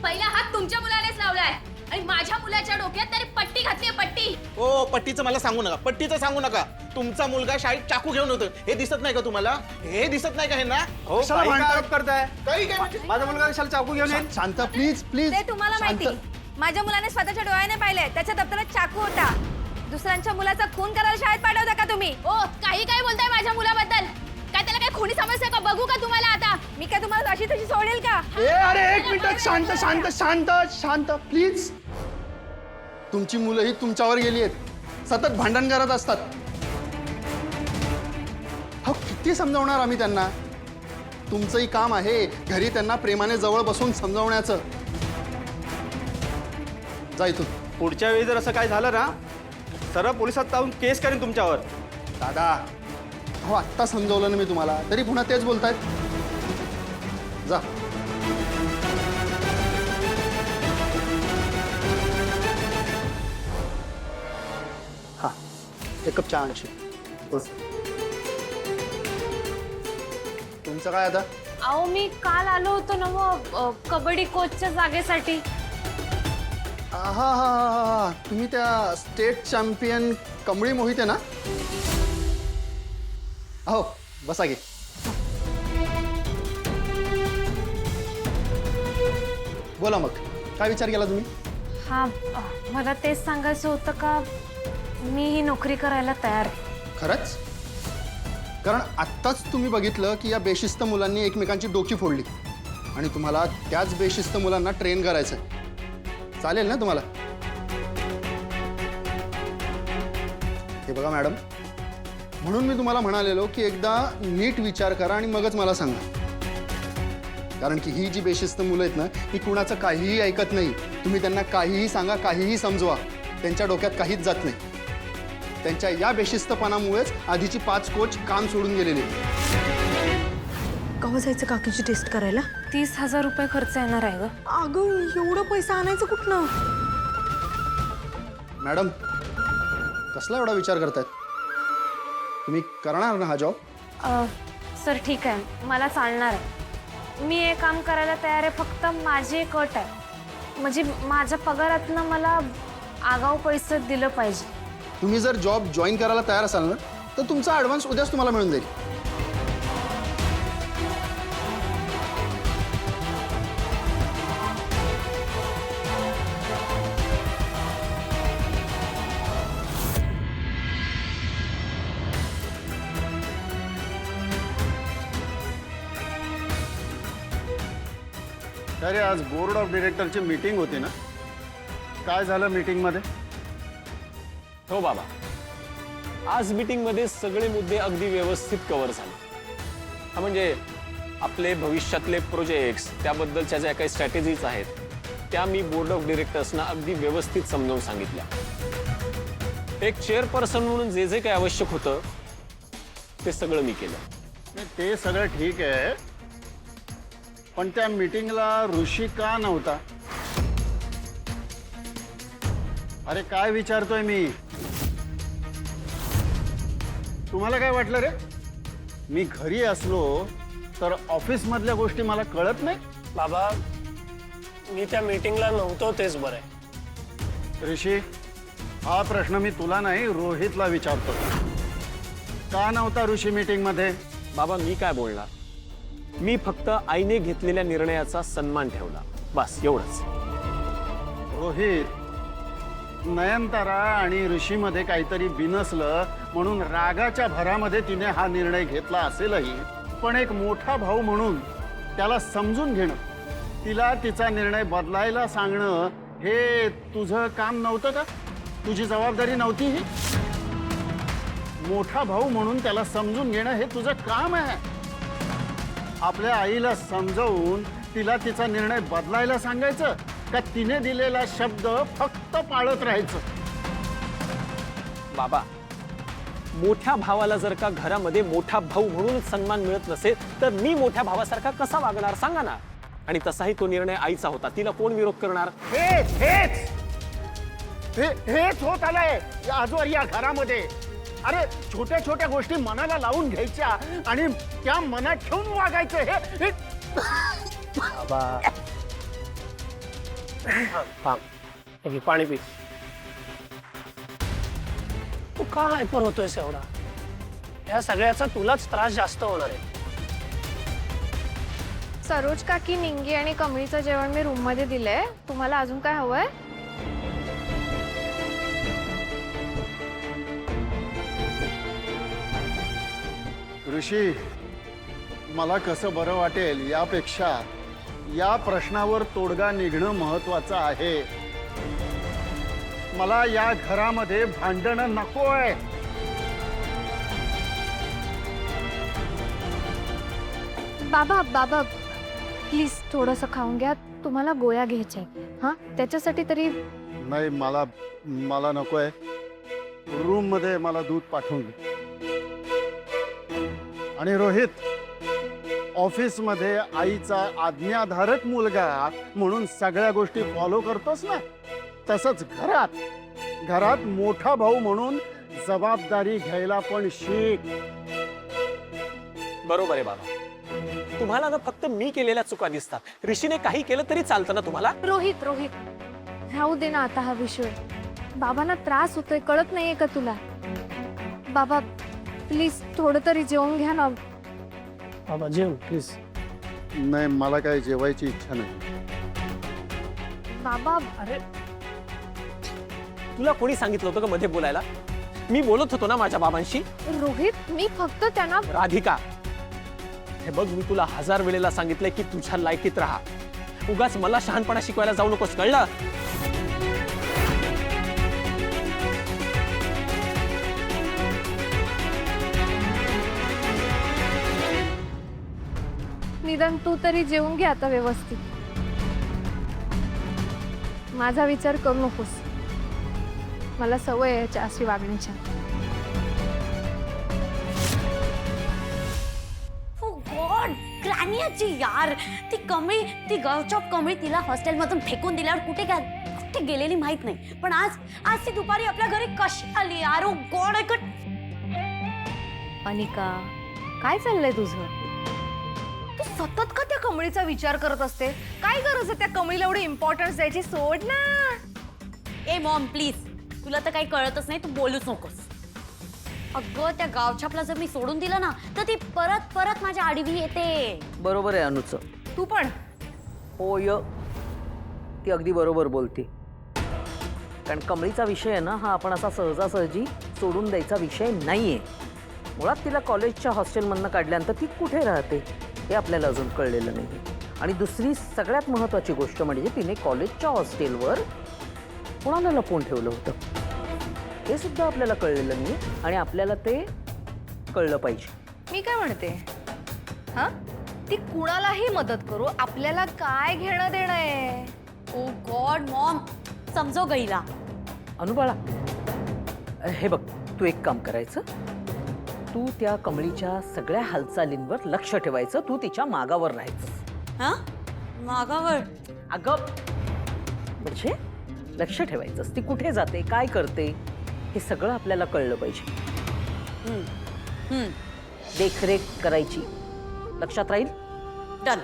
पहिला हात तुमच्या मुलानेच लावलाय आणि माझ्या मुलाच्या डोक्यात तरी पट्टी घातलीये, पट्टी. ओ पट्टीचं मला सांगू नका, पट्टीचं सांगू नका. तुमचा मुलगा शाळेत चाकू घेऊन होतो, हे दिसत नाही का तुम्हाला? हे दिसत नाही का हे ना? हो, काही काय आरोप करताय? काही काय म्हणजे? माझा मुलगा कशाला चाकू घेऊन येईल? शांत प्लीज प्लीज. ते तुम्हाला माहिती. माझ्या मुलाने स्वतःच्या डोळ्याने पाहिलंय, त्याच्या दप्तरात चाकू होता. दुसऱ्यांच्या मुलाचा खून करायला शाळेत पाठवता का तुम्ही? ओ काही काय बोलताय माझ्या मुलाबद्दल? काय त्याला काही खुनी समस्या का? बघू का तुम्हाला आता? मी काय तुम्हाला अशी तशी सोडेल का? अरे एक मिनिट, शांत शांत शांत शांत प्लीज. तुमची मुलंही तुमच्यावर गेली आहेत, सतत भांडण करत असतात. हो किती समजावणार आम्ही त्यांना? तुमचंही काम आहे घरी त्यांना प्रेमाने जवळ बसून समजावण्याचं. जा इथून. पुढच्या वेळी जर असं काय झालं ना, सरळ पोलिसात जाऊन केस करेन तुमच्यावर. दादा हो आत्ता समजवलं ना मी तुम्हाला, तरी पुन्हा तेच बोलतायत. जा. हा एक कप चहा आणशी. तुमचं काय आता? अहो मी काल आलो होतो ना मग कबड्डी कोचच्या जागेसाठी. हा हा हा हा, तुम्ही त्या स्टेट चॅम्पियन कमळी मोहिते ना? हो बसा घे. बोला मग काय विचार केला तुम्ही? हा मला तेच सांगायचं होतं का मी ही नोकरी करायला तयार आहे. खरंच? कारण आत्ताच तुम्ही बघितलं की या बेशिस्त मुलांनी एकमेकांची डोकी फोडली आणि तुम्हाला त्याच बेशिस्त मुलांना ट्रेन करायचं आहे. चालेल ना तुम्हाला? हे बघा मॅडम, म्हणून मी तुम्हाला म्हणालेलो की एकदा नीट विचार करा आणि मगच मला सांगा. कारण की ही जी बेशिस्त मुलं आहेत ना, ही कुणाचं काहीही ऐकत नाही. तुम्ही त्यांना काहीही सांगा, काहीही समजवा, त्यांच्या डोक्यात काहीच जात नाही. त्यांच्या या बेशिस्तपणामुळेच आधीची 5 कोच काम सोडून गेलेले. केव्हा जायचं काकीची टेस्ट करायला? 30,000 रुपये खर्च येणार आहे ग. अगं एवढं पैसा आणायचं कुठनं? मॅडम कसला एवढा विचार करतायत? तुम्ही करणार ना हा जॉब? सर ठीक आहे, मला चालणार आहे. मी हे काम करायला तयार आहे. फक्त माझी एक अट आहे, म्हणजे माझ्या पगारातनं मला आगाऊ पैसे दिलं पाहिजे. तुम्ही जर जॉब जॉईन करायला तयार असाल ना, तर तुमचा ॲडव्हान्स उद्याच तुम्हाला मिळून जाईल. अरे आज बोर्ड ऑफ डिरेक्टरची मीटिंग होती ना, काय झालं मीटिंगमध्ये? हो बाबा, आज मीटिंगमध्ये सगळे मुद्दे अगदी व्यवस्थित कव्हर झाले. हा म्हणजे आपले भविष्यातले प्रोजेक्ट्स, त्याबद्दलच्या ज्या काही स्ट्रॅटेजीज आहेत त्या मी बोर्ड ऑफ डिरेक्टर्सना अगदी व्यवस्थित समजावून सांगितल्या. एक चेअरपर्सन म्हणून जे जे काही आवश्यक होतं ते सगळं मी केलं. नाही, ते सगळं ठीक आहे, पण त्या मीटिंगला ऋषी का नव्हता? अरे काय विचारतोय मी? तुम्हाला काय वाटलं रे? मी घरी असलो तर ऑफिस मधल्या गोष्टी मला कळत नाही? बाबा मी त्या मीटिंगला नव्हतो तेच बरं आहे. ऋषी, हा प्रश्न मी तुला नाही रोहितला विचारतो. का नव्हता ऋषी मीटिंग मध्ये? बाबा मी काय बोलणार, मी फक्त आईने घेतलेल्या निर्णयाचा सन्मान ठेवला, बस एवढंच. रोहित, नयनतारा आणि ऋषीमध्ये काहीतरी बिनसलं म्हणून रागाच्या भरामध्ये तिने हा निर्णय घेतला असेलही, पण एक मोठा भाऊ म्हणून त्याला समजून घेणं, तिला तिचा निर्णय बदलायला सांगणं हे तुझं काम नव्हतं का? तुझी जबाबदारी नव्हती ही? मोठा भाऊ म्हणून त्याला समजून घेणं हे तुझं काम आहे. आपल्या आईला समजावून तिला तिचा निर्णय बदलायला सांगायचं का तिने दिलेला शब्द फक्त पाळत राहायचं? बाबा, मोठ्या भावाला जर का घरामध्ये मोठा भाऊ म्हणून सन्मान मिळत नसेल तर मी मोठ्या भावासारखा कसा वागणार सांगा ना. आणि तसाही तो निर्णय आईचा होता, तिला कोण विरोध करणार? हेच होत आलंय आजवर या घरामध्ये. अरे छोट्या छोट्या गोष्टी मनाला लावून घ्यायच्या आणि त्या मनात ठेवून वागायचं. हे बाबा थांब हे घे, पाणी पी. तू का हायपर होतोयस एवढा? या सगळ्याचा तुलाच त्रास जास्त होणार आहे. सरोज काकी, निंगी आणि कमळीचं जेवण मी रूम मध्ये दिलंय. तुम्हाला अजून काय हवंय? ऋषी, मला कसं बरं वाटेल यापेक्षा या प्रश्नावर तोडगा निघणं महत्वाचं आहे. मला या घरामध्ये भांडणं नकोय. बाबा बाबा प्लीज थोडंसं खाऊन घ्या. तुम्हाला गोळ्या घ्यायच्या आहेत. हा, त्याच्यासाठी तरी नाही, मला नकोय. रूम मध्ये मला दूध पाठवून दे. आणि रोहित, ऑफिस मध्ये आईचा आज्ञाधारक मुलगा म्हणून सगळ्या गोष्टी फॉलो करतोस ना, तसंच घरात मोठा भाऊ म्हणून जबाबदारी घ्यायला पण शिक. बरोबर आहे बाबा. तुम्हाला ना फक्त मी केलेल्या चुका दिसतात. ऋषीने काही केलं तरी चालतं ना तुम्हाला? रोहित राहू दे ना आता हा विषय. बाबांना त्रास होतोय, कळत नाहीये का तुला? बाबा प्लीज थोडं तरी जेवून घ्या ना. बाबा जेव प्लीज. नाही, मला काही जेवायची इच्छा नाही. बाबा अरे तुला कोणी सांगितलं होतं का मध्ये बोलायला? मी बोलत होतो ना माझ्या बाबांशी. रोहित, मी फक्त त्यांना राधिका, हे बघ, मी तुला 1000 वेळेला सांगितलंय की तुझ्या लायकीत राहा. उगाच मला शहाणपणा शिकवायला जाऊ नकोस, कळलं? निदान तू तरी जेवून घे आता व्यवस्थित. माझा विचार करू नकोस. मला सवय आहे याच्या अशी वागण्याच्या. गॉड, ग्रॅनियाची यार, ती कमळी, ती गवचॉप कमळी तिला हॉस्टेलमधून फेकून दिल्यावर कुठे गेलेली माहित नाही. पण आज ती दुपारी आपल्या घरी कशी आली यार? ओ गॉड, अनिका, काय चाललंय तुझं? तू सतत का त्या कमळीचा विचार करत असते? काय गरज आहे त्या कमळीला एवढी इम्पॉर्टन्स द्यायची? सोड ना. ए मॉम प्लीज, तुला तर काही कळतच नाही, तू बोलूच नकोस. अगं, त्या गावछापला जर मी सोडून दिलं ना, तर ती परत परत माझ्या आडवी येते. बरोबर आहे अनुचं. तू पण होय, ती अगदी बरोबर बोलते. कारण कमळीचा विषय आहे ना, हा आपण असा सहजासहजी सोडून द्यायचा विषय नाहीये. मुळात तिला कॉलेजच्या हॉस्टेलमधनं काढल्यानंतर ती कुठे राहते हे आपल्याला अजून कळलेलं नाही. आणि दुसरी सगळ्यात महत्त्वाची गोष्ट म्हणजे तिने कॉलेजच्या हॉस्टेलवर कोणाला लपवून ठेवलं होतं हे सुद्धा आपल्याला कळलेलं नाही. आणि आपल्याला ते कळलं पाहिजे. मी काय म्हणते, हा, ती कुणालाही मदत करू, आपल्याला काय घेणं देणं आहे? ओ गॉड मॉम, समजो गईला. अनुबाळा, हे बघ, तू एक काम करायचं. तू त्या कमळीच्या सगळ्या हालचालींवर लक्ष ठेवायचं. तू तिच्या मागावर राहायचं. हा, मागावर? अगं म्हणजे लक्ष ठेवायचं. ती कुठे जाते, काय करते, हे सगळं आपल्याला कळलं पाहिजे. देखरेख करायची. लक्षात राहील? डन.